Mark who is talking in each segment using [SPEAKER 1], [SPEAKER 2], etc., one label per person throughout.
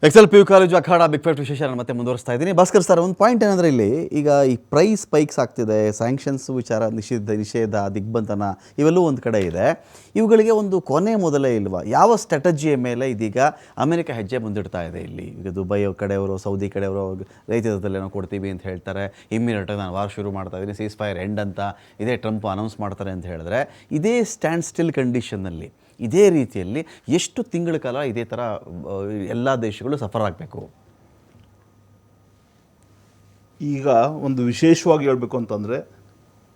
[SPEAKER 1] Excel P U college ಅಖಾಡ big fact ವಿಶೇಷ ನಾನು ಮತ್ತೆ ಮುಂದುವರಿಸ್ತಾ ಇದ್ದೀನಿ. ಭಾಸ್ಕರ್ ಸರ್, ಒಂದು ಪಾಯಿಂಟ್ ಏನಂದರೆ ಇಲ್ಲಿ ಈಗ ಈ ಪ್ರೈಸ್ ಸ್ಪೈಕ್ಸ್ ಆಗ್ತಿದೆ, ಸ್ಯಾಂಕ್ಷನ್ಸ್ ವಿಚಾರ, ನಿಷೇಧ, ದಿಗ್ಬಂಧನ ಇವೆಲ್ಲವೂ ಒಂದು ಕಡೆ ಇದೆ. ಇವುಗಳಿಗೆ ಒಂದು ಕೊನೆ ಮೊದಲೇ ಇಲ್ವಾ? ಯಾವ ಸ್ಟ್ರಾಟಜಿಯ ಮೇಲೆ ಇದೀಗ ಅಮೆರಿಕ ಹೆಜ್ಜೆ ಮುಂದಿಡ್ತಾ ಇದೆ? ಇಲ್ಲಿ ಈಗ ದುಬೈ ಕಡೆಯವರು, ಸೌದಿ ಕಡೆಯವರು ರೈತರದಲ್ಲೇನೋ ಕೊಡ್ತೀವಿ ಅಂತ ಹೇಳ್ತಾರೆ, ಇಮ್ಮಿಡಿಯೇಟಾಗಿ ನಾನು ವಾರ್ ಶುರು ಮಾಡ್ತಾ ಇದ್ದೀನಿ, ಸೀಸ್ ಫೈರ್ ಎಂಡ್ ಅಂತ ಇದೇ ಟ್ರಂಪ್ ಅನೌನ್ಸ್ ಮಾಡ್ತಾರೆ ಅಂತ ಹೇಳಿದ್ರೆ, ಇದೇ ಸ್ಟ್ಯಾಂಡ್ ಸ್ಟಿಲ್ ಕಂಡೀಷನ್ನಲ್ಲಿ ಇದೇ ರೀತಿಯಲ್ಲಿ ಎಷ್ಟು ತಿಂಗಳ ಕಾಲ ಇದೇ ಥರ ಎಲ್ಲ ದೇಶಗಳು ಸಫರ್ ಆಗಬೇಕು?
[SPEAKER 2] ಈಗ ಒಂದು ವಿಶೇಷವಾಗಿ ಹೇಳಬೇಕು ಅಂತಂದರೆ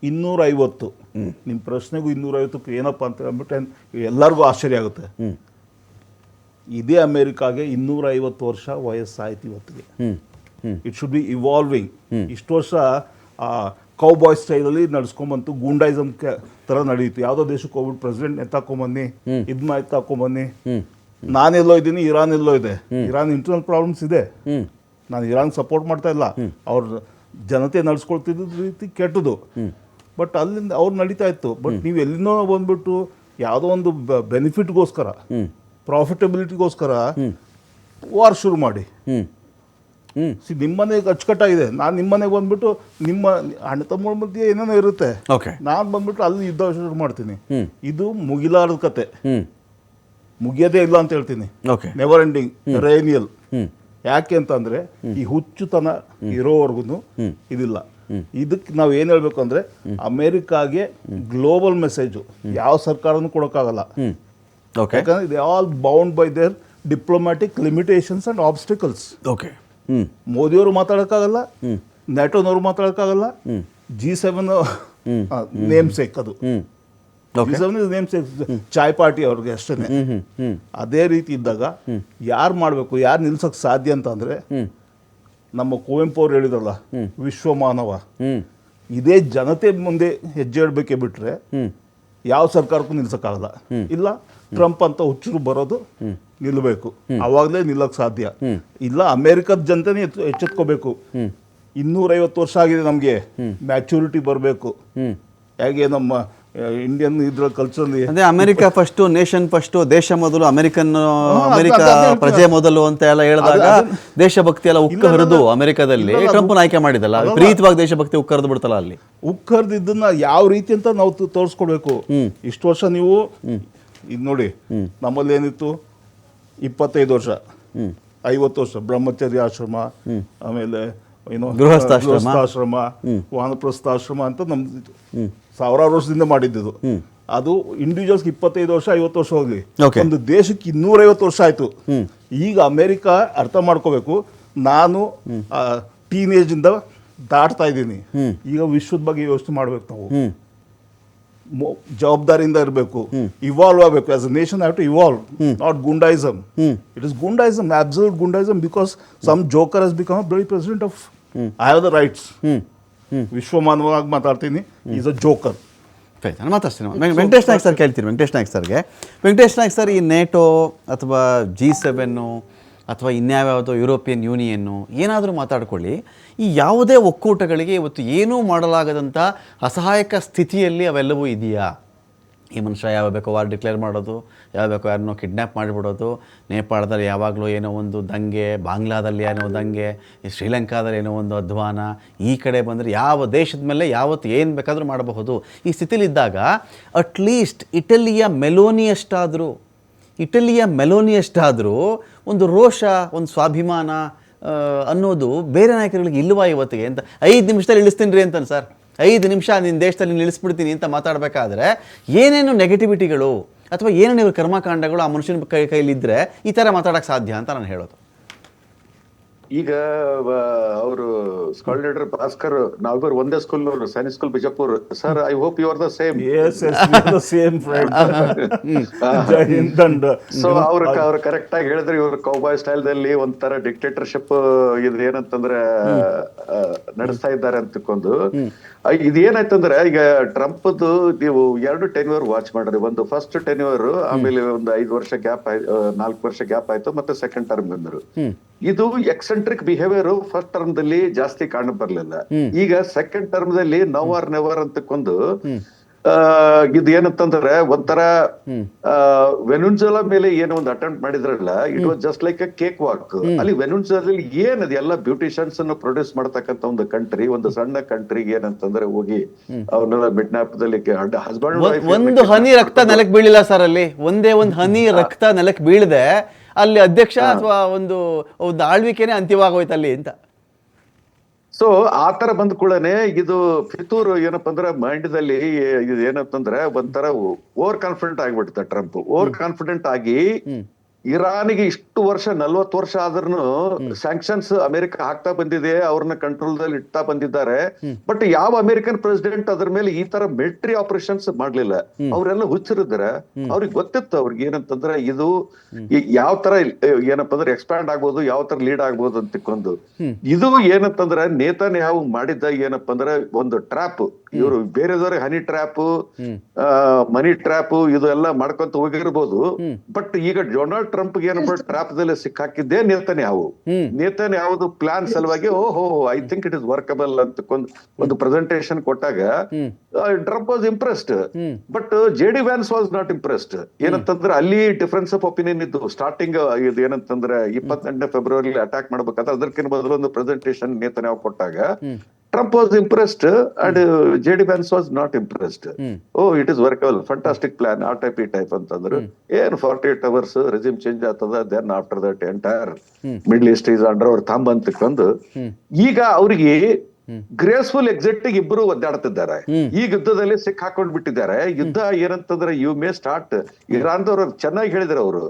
[SPEAKER 2] 250, ನಿಮ್ಮ ಪ್ರಶ್ನೆಗೂ 250ಕ್ಕೆ ಏನಪ್ಪ ಅಂತ ಹೇಳ್ಬಿಟ್ಟು ಎಲ್ಲರಿಗೂ ಆಶ್ಚರ್ಯ ಆಗುತ್ತೆ. ಇದೇ ಅಮೇರಿಕಾಗೆ 250 ವರ್ಷ ವಯಸ್ಸಾಯ್ತು ಇವತ್ತಿಗೆ. It should be evolving. ಇಷ್ಟು ವರ್ಷ ಕೌಬಾಯ್ ಸ್ಟೈಲಲ್ಲಿ ನಡ್ಸ್ಕೊಂಬಂತು, ಗೂಂಡಾಯಿಸಮ್ ಥರ ನಡೆಯಿತು. ಯಾವುದೋ ದೇಶಕ್ಕೆ ಹೋಗ್ಬಿಟ್ಟು ಪ್ರೆಸಿಡೆಂಟ್ ಎತ್ತಾಕೊಂಬನ್ನಿ, ಇದನ್ನ ಎತ್ತಾಕೊಂಬನ್ನಿ. ನಾನೆಲ್ಲೋ ಇದ್ದೀನಿ, ಇರಾನ್ ಎಲ್ಲೋ ಇದೆ. ಇರಾನ್ ಇಂಟರ್ನಲ್ ಪ್ರಾಬ್ಲಮ್ಸ್ ಇದೆ. ನಾನು ಇರಾನ್ ಸಪೋರ್ಟ್ ಮಾಡ್ತಾ ಇಲ್ಲ, ಅವ್ರ ಜನತೆ ನಡ್ಸ್ಕೊಳ್ತಿದ್ದ ರೀತಿ ಕೆಟ್ಟದು. ಬಟ್ ಅಲ್ಲಿಂದ ಅವ್ರು ನಡೀತಾ ಇತ್ತು. ಬಟ್ ನೀವು ಎಲ್ಲಿನೋ ಬಂದ್ಬಿಟ್ಟು ಯಾವುದೋ ಒಂದು ಬೆನಿಫಿಟ್ಗೋಸ್ಕರ, ಪ್ರಾಫಿಟಬಿಲಿಟಿಗೋಸ್ಕರ ವಾರ್ ಶುರು ಮಾಡಿ. ನಿಮ್ಮನೆಗೆ ಅಚ್ಚುಕಟ್ಟಾಗಿದೆ, ನಾನು ನಿಮ್ಮನೆಗೆ ಬಂದ್ಬಿಟ್ಟು ನಿಮ್ಮ ಅಣ್ಣ ತಮ್ಮ ಮಧ್ಯೆ ಏನೇನೋ ಇರುತ್ತೆ, ನಾನು ಬಂದ್ಬಿಟ್ಟು ಅಲ್ಲಿ ಯುದ್ಧ ಶುರು ಮಾಡ್ತೀನಿ. ಇದು ಮುಗಿಲಾರದ ಕತೆ, ಮುಗಿಯೋದೇ ಇಲ್ಲ ಅಂತ ಹೇಳ್ತೀನಿ. ನೆವರ್ ಎಂಡಿಂಗ್, ರೇನಿಯಲ್. ಯಾಕೆ ಅಂತಂದ್ರೆ ಈ ಹುಚ್ಚುತನ ಇರೋವರೆಗೂ ಇದಿಲ್ಲ. ಇದಕ್ಕೆ ನಾವು ಏನು ಹೇಳ್ಬೇಕು ಅಂದ್ರೆ, ಅಮೇರಿಕಾಗೆ ಗ್ಲೋಬಲ್ ಮೆಸೇಜು ಯಾವ ಸರ್ಕಾರನೂ ಕೊಡೋಕ್ಕಾಗಲ್ಲ. ಯಾಕಂದ್ರೆ they all bound by there diplomatic limitations and obstacles. ಮೋದಿಯವರು ಮಾತಾಡೋಕ್ಕಾಗಲ್ಲ, ನ್ಯಾಟೋನವರು ಮಾತಾಡೋಕ್ಕಾಗಲ್ಲ. G7 ನೇಮ್ ಸೇಕ್, ಅದು G7 ನೇಮ್ ಸೇಕ್, ಚಾಯ್ ಪಾರ್ಟಿ ಅವ್ರಿಗೆ ಅಷ್ಟೇ. ಅದೇ ರೀತಿ ಇದ್ದಾಗ ಯಾರು ಮಾಡಬೇಕು, ಯಾರು ನಿಲ್ಸೋಕ್ಕೆ ಸಾಧ್ಯ ಅಂತ ಅಂದರೆ, ನಮ್ಮ ಕುವೆಂಪು ಅವ್ರು ಹೇಳಿದ್ರಲ್ಲ, ವಿಶ್ವಮಾನವ. ಇದೇ ಜನತೆ ಮುಂದೆ ಹೆಜ್ಜೆ ಇಡಬೇಕೆ ಬಿಟ್ರೆ ಯಾವ ಸರ್ಕಾರಕ್ಕೂ ನಿಲ್ಸೋಕ್ಕಾಗಲ್ಲ. ಇಲ್ಲ ಟ್ರಂಪ್ ಅಂತ ಹುಚ್ಚರು ಬರೋದು ನಿಲ್ಲಬೇಕು, ಅವಾಗಲೇ ನಿಲ್ಲಕ್ಕೆ ಸಾಧ್ಯ. ಇಲ್ಲ ಅಮೇರಿಕದ ಜನತೆನೇ ಎಚ್ಚೆತ್ಕೋಬೇಕು. 250 ವರ್ಷ ಆಗಿದೆ, ನಮಗೆ ಮ್ಯಾಚುರಿಟಿ ಬರಬೇಕು. ಹೇಗೆ ನಮ್ಮ ಇಂಡಿಯನ್ ಇದ್ರ ಕಲ್ಚರ್ಲಿ
[SPEAKER 1] ಅದೇ ಅಮೆರಿಕ ಫಸ್ಟ್, ನೇಷನ್ ಫಸ್ಟ್, ದೇಶ ಮೊದಲು, ಅಮೆರಿಕ ಪ್ರಜೆ ಮೊದಲು ಅಂತ ಎಲ್ಲ ಹೇಳಿದಾಗ ದೇಶಭಕ್ತಿ ಎಲ್ಲ ಉಕ್ಕ ಹರಿದು ಅಮೆರಿಕದಲ್ಲಿ ಟ್ರಂಪ್ ಆಯ್ಕೆ ಮಾಡಿದಲ್ಲ, ಪ್ರೀತವಾಗಿ ದೇಶಭಕ್ತಿ ಉಕ್ಕ ಹರಿದು ಬಿಡ್ತಲ್ಲ. ಅಲ್ಲಿ
[SPEAKER 2] ಉಕ್ಕ ಹರಿದು ಇದನ್ನ ಯಾವ ರೀತಿ ಅಂತ ನಾವು ತೋರಿಸ್ಕೊಡ್ಬೇಕು. ಇಷ್ಟು ವರ್ಷ ನೀವು ಇದು ನೋಡಿ, ನಮ್ಮಲ್ಲಿ ಏನಿತ್ತು 25 ವರ್ಷ, 50 ವರ್ಷ ಬ್ರಹ್ಮಚರ್ಯ ಆಶ್ರಮ, ಆಮೇಲೆ ಏನು ಗೃಹಸ್ಥಾಶ್ರಮ, ವಾನಪ್ರಸ್ಥಾಶ್ರಮ ಅಂತ ನಮ್ದು ಸಾವಿರಾರು ವರ್ಷದಿಂದ ಮಾಡಿದ್ದು. ಅದು ಇಂಡಿವಿಜುವಲ್ಸ್ಗೆ 25 ವರ್ಷ 50 ವರ್ಷ ಹೋಗ್ಲಿ, ಒಂದು ದೇಶಕ್ಕೆ 250 ವರ್ಷ ಆಯ್ತು. ಈಗ ಅಮೇರಿಕ ಅರ್ಥ ಮಾಡ್ಕೋಬೇಕು, ನಾನು ಟೀನೇಜ್ ಇಂದ ದಾಟ್ತಾ ಇದ್ದೀನಿ. ಈಗ ವಿಶ್ವದ ಬಗ್ಗೆ ಯೋಚನೆ ಮಾಡ್ಬೇಕು. ನಾವು ಜವಾಬ್ದಾರಿಯಿಂದ ಇರಬೇಕು, ಇವಾಲ್ವ್ ಆಗಬೇಕು. As a nation have to evolve, not goondaism. It is goondaism, absolute goondaism, because some joker has become a very president of I have the rights. ವಿಶ್ವಮಾನವಾಗಿ ಮಾತಾಡ್ತೀನಿ, ಈಸ್ ಅ ಜೋಕರ್.
[SPEAKER 1] ನಾನು ಮಾತಾಡ್ತೀನಿ. ವೆಂಕಟೇಶ್ ನಾಯ್ಕ್ ಸರ್ ಕೇಳ್ತೀನಿ. ವೆಂಕಟೇಶ್ ನಾಯ್ಕ್ ಸರ್, ಈ ನೇಟೋ ಅಥವಾ G7 ಅಥವಾ ಇನ್ಯಾವ್ಯಾವುದೋ European ಯೂನಿಯನ್ನು ಏನಾದರೂ ಮಾತಾಡ್ಕೊಳ್ಳಿ, ಈ ಯಾವುದೇ ಒಕ್ಕೂಟಗಳಿಗೆ ಇವತ್ತು ಏನೂ ಮಾಡಲಾಗದಂಥ ಅಸಹಾಯಕ ಸ್ಥಿತಿಯಲ್ಲಿ ಅವೆಲ್ಲವೂ ಇದೆಯಾ? ಈ ಮನುಷ್ಯ ಯಾವ ಬೇಕೋ ವಾರ್ ಡಿಕ್ಲೇರ್ ಮಾಡೋದು, ಯಾವ ಬೇಕೋ ಯಾರನ್ನೋ ಕಿಡ್ನ್ಯಾಪ್ ಮಾಡಿಬಿಡೋದು, ನೇಪಾಳದಲ್ಲಿ ಯಾವಾಗಲೂ ಏನೋ ಒಂದು ದಂಗೆ, ಬಾಂಗ್ಲಾದಲ್ಲಿ ಏನೋ ದಂಗೆ, ಶ್ರೀಲಂಕಾದಲ್ಲಿ ಏನೋ ಒಂದು ಅಧ್ವಾನ, ಈ ಕಡೆ ಬಂದರೆ ಯಾವ ದೇಶದ ಮೇಲೆ ಯಾವತ್ತು ಏನು ಬೇಕಾದರೂ ಮಾಡಬಹುದು. ಈ ಸ್ಥಿತಿಲಿದ್ದಾಗ ಅಟ್ಲೀಸ್ಟ್ ಇಟಲಿಯ ಮೆಲೋನಿಯಷ್ಟಾದರೂ ಒಂದು ರೋಷ, ಒಂದು ಸ್ವಾಭಿಮಾನ ಅನ್ನೋದು ಬೇರೆ ನಾಯಕರುಗಳಿಗೆ ಇಲ್ವಾ ಇವತ್ತಿಗೆ ಅಂತ? 5 ನಿಮಿಷದಲ್ಲಿ ಇಳಿಸ್ತೀನಿ ರೀ ಅಂತಾನೆ ಸರ್, 5 ನಿಮಿಷ ನಿನ್ನ ದೇಶದಲ್ಲಿ ನಿಲ್ಲಿಸ್ಬಿಡ್ತೀನಿ ಅಂತ ಮಾತಾಡಬೇಕಾದ್ರೆ ಏನೇನು ನೆಗೆಟಿವಿಟಿಗಳು ಅಥವಾ ಏನೇನು ಇವ್ರ ಕರ್ಮಕಾಂಡಗಳು ಆ ಮನುಷ್ಯನ ಕೈಲಿದ್ದರೆ ಈ ಥರ ಮಾತಾಡೋಕ್ಕೆ ಸಾಧ್ಯ ಅಂತ ನಾನು ಹೇಳೋದು.
[SPEAKER 3] ಈಗ ಅವರು ಸ್ಕಾಲ್ ಲೀಡರ್ ಭಾಸ್ಕರ್, ನಾವಿಬ್ಬರು ಒಂದೇ school, Sainik school Bijapur. Sir, I hope you are the same. So ಅವ್ರು ಕರೆಕ್ಟ್ ಆಗಿ ಹೇಳಿದ್ರೆ, ಇವ್ರು ಕೌಬಾಯ್ ಸ್ಟೈಲ್ದಲ್ಲಿ ಒಂಥರ ಡಿಕ್ಟೇಟರ್ಶಿಪ್ ಇದ್ ಏನಂತಂದ್ರೆ ನಡೆಸ್ತಾ ಇದ್ದಾರೆ ಅಂತಕೊಂಡು. ಇದೇನಾಯ್ತಂದ್ರೆ, ಈಗ ಟ್ರಂಪ್ದು ನೀವು 2 ಟೆನ್ಯೂರ್ ವಾಚ್ ಮಾಡ್ರಿ. ಒಂದು ಫಸ್ಟ್ ಟೆನ್ಯೂರ್, ಆಮೇಲೆ ಒಂದು 5 ವರ್ಷ ಗ್ಯಾಪ್, 4 ವರ್ಷ ಗ್ಯಾಪ್ ಆಯ್ತು, ಮತ್ತೆ ಸೆಕೆಂಡ್ ಟರ್ಮ್ ಬಂದರು. ಇದು ಎಕ್ಸೆಂಟ್ರಿಕ್ ಬಿಹೇವಿಯರ್ ಫಸ್ಟ್ ಟರ್ಮ್ ದಲ್ಲಿ ಜಾಸ್ತಿ ಕಾಣ ಬರ್ಲಿಲ್ಲ. ಈಗ ಸೆಕೆಂಡ್ ಟರ್ಮ್ ದಲ್ಲಿ ನವ್ ಆರ್ ನೆವರ್ ಅಂತಕೊಂಡು ಇದು ಏನಂತಂದ್ರೆ ಒಂಥರ ವೆನುನ್ಜುಲಾ ಮೇಲೆ ಏನೋ ಒಂದು ಅಟೆಂಪ್ಟ್ ಮಾಡಿದ್ರಲ್ಲ, it was just like a cake walk. ಅಲ್ಲಿ ವೆನುನ್ಜುಲಾದಲ್ಲಿ ಏನದು ಎಲ್ಲ ಬ್ಯೂಟಿಷಿಯನ್ಸ್ ಅನ್ನು ಪ್ರೊಡ್ಯೂಸ್ ಮಾಡ್ತಕ್ಕಂತ ಒಂದು ಕಂಟ್ರಿ, ಒಂದು ಸಣ್ಣ ಕಂಟ್ರಿಗೆ ಏನಂತಂದ್ರೆ ಹೋಗಿ ಅವನ್ನೆಲ್ಲ ಮಿಡ್ನಾಪದಲ್ಲಿ ಹಸ್ಬೆಂಡ್
[SPEAKER 1] ಒಂದು ಹನಿ ರಕ್ತ ನೆಲಕ್ಕೆ ಬೀಳಿಲ್ಲ ಸರ್ ಅಲ್ಲಿ, ಒಂದೇ ಒಂದು ಹನಿ ರಕ್ತ ನೆಲಕ್ಕೆ ಬೀಳದೆ ಅಲ್ಲಿ ಅಧ್ಯಕ್ಷ ಅಥವಾ ಒಂದು ಆಳ್ವಿಕೆನೆ ಅಂತ್ಯವಾಗೋಯ್ತು ಅಲ್ಲಿ ಅಂತ.
[SPEAKER 3] ಸೊ ಆ ತರ ಬಂದ ಕೂಡನೆ ಇದು ಫಿತೂರ್ ಏನಪ್ಪಾ ಅಂದ್ರೆ ಮೈಂಡ್ದಲ್ಲಿ ಇದು ಏನಪ್ಪಂದ್ರೆ ಒಂಥರ ಓವರ್ ಕಾನ್ಫಿಡೆಂಟ್ ಆಗ್ಬಿಡುತ್ತೆ. ಟ್ರಂಪ್ ಓವರ್ ಕಾನ್ಫಿಡೆಂಟ್ ಆಗಿ ಇರಾನಿಗೆ ಇಷ್ಟು ವರ್ಷ 40 ವರ್ಷ ಆದ್ರೂ ಸ್ಯಾಂಕ್ಷನ್ಸ್ ಅಮೆರಿಕ ಹಾಕ್ತಾ ಬಂದಿದೆ, ಅವ್ರನ್ನ ಕಂಟ್ರೋಲ್ ದಲ್ಲಿ ಇಡ್ತಾ ಬಂದಿದ್ದಾರೆ. ಬಟ್ ಯಾವ ಅಮೆರಿಕನ್ ಪ್ರೆಸಿಡೆಂಟ್ ಅದ್ರ ಮೇಲೆ ಈ ತರ ಮಿಲಿಟರಿ ಆಪರೇಷನ್ಸ್ ಮಾಡ್ಲಿಲ್ಲ. ಅವರೆಲ್ಲ ಹುಚ್ಚರಿದ್ದಾರೆ, ಅವ್ರಿಗೆ ಗೊತ್ತಿತ್ತು ಅವ್ರಿಗೆ ಏನಂತಂದ್ರೆ ಇದು ಯಾವ ತರ ಏನಪ್ಪಾ ಅಂದ್ರೆ ಎಕ್ಸ್ಪ್ಯಾಂಡ್ ಆಗ್ಬೋದು, ಯಾವ ತರ ಲೀಡ್ ಆಗ್ಬೋದು ಅಂತ ತಿಳ್ಕೊಂಡು. ಇದು ಏನಂತಂದ್ರೆ ನೇತಾನ್ಯಾಹು ಮಾಡಿದ್ದ ಏನಪ್ಪಾ ಅಂದ್ರೆ ಒಂದು ಟ್ರ್ಯಾಪ್. ಇವರು ಬೇರೆದವ್ರಿಗೆ ಹನಿ ಟ್ರ್ಯಾಪ್, ಮನಿ ಟ್ರ್ಯಾಪ್ ಇದು ಎಲ್ಲ ಮಾಡ್ಕೊಂತ ಹೋಗಿರ್ಬೋದು. ಬಟ್ ಈಗ ಡೊನಾಲ್ಡ್ ಟ್ರಂಪ್ ಏನಪ್ಪ ಟ್ರ್ಯಾಪ್ ದಲ್ಲಿ ಸಿಕ್ಕಾಕಿದ್ದೇ ನೇತಾನ್ಯಾಹುದು ಪ್ಲಾನ್ ಸಲುವಾಗಿ ಓಹೋ I think it is workable ಅಂತ ಒಂದು ಪ್ರೆಸೆಂಟೇಶನ್ ಕೊಟ್ಟಾಗ Trump was impressed. But JD wands was not impressed. ಏನಂತಂದ್ರೆ ಅಲ್ಲಿ ಡಿಫರೆನ್ಸ್ ಆಫ್ ಒಪಿನಿಯನ್ ಇದ್ದು. ಸ್ಟಾರ್ಟಿಂಗ್ ಇದು ಏನಂತಂದ್ರೆ 28ನೇ ಫೆಬ್ರವರಿ ಅಟ್ಯಾಕ್ ಮಾಡ್ಬೇಕಾದ್ರೆ ಅದಕ್ಕಿಂತ ಮೊದಲು ಒಂದು ಪ್ರೆಸೆಂಟೇಶನ್ ನೇತಾನ್ಯಾಹು ಕೊಟ್ಟಾಗ Trump was impressed and JD Vance was not impressed. Oh, it is workable, fantastic plan, ಆ ಟೈಪ್ ಈ ಟೈಪ್ ಅಂತಂದ್ರು. ಏನು 48 hours ರೆಸ್ಯೂಮ್ ಚೇಂಜ್ ಆಗ್ತದ, then after that entire Middle East is under ಅವ್ರ ಥಂಬ್ ಅಂತ ತಿಳ್ಕೊಂಡು ಈಗ ಅವ್ರಿಗೆ ಗ್ರೇಸ್ಫುಲ್ ಎಕ್ಸಿಟ್ ಇಬ್ಬರು ಒದ್ದಾಡ್ತಿದ್ದಾರೆ. ಈ ಯುದ್ಧದಲ್ಲಿ ಸಿಕ್ ಹಾಕೊಂಡ್ ಬಿಟ್ಟಿದ್ದಾರೆ. ಯುದ್ಧ ಏನಂತಂದ್ರೆ ಯು ಮೇ ಸ್ಟಾರ್ಟ್, ಇರಾನ್ದವ್ರು ಚೆನ್ನಾಗಿ ಹೇಳಿದ್ರು ಅವರು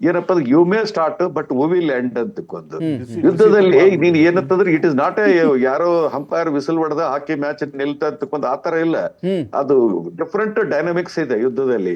[SPEAKER 3] ಏನಪ್ಪಾ ಅಂದ್ರೆ you may start but we will end ಅಂತ ತಿಳ್ಕೊಂಡು. ಯುದ್ಧದಲ್ಲಿ ನೀನ್ ಏನಂತಂದ್ರೆ ಇಟ್ ಇಸ್ ನಾಟ್ ಯಾರೋ ಅಂಪೈರ್ ವಿಸಿಲ್ ಹೊಡೆದ ಹಾಕಿ ಮ್ಯಾಚ್ ನಿಲ್ತಾ ಅಂತ ತಿಳ್ಕೊಂಡು ಆತರ ಇಲ್ಲ. ಅದು ಡಿಫ್ರೆಂಟ್ ಡೈನಾಮಿಕ್ಸ್ ಇದೆ ಯುದ್ಧದಲ್ಲಿ.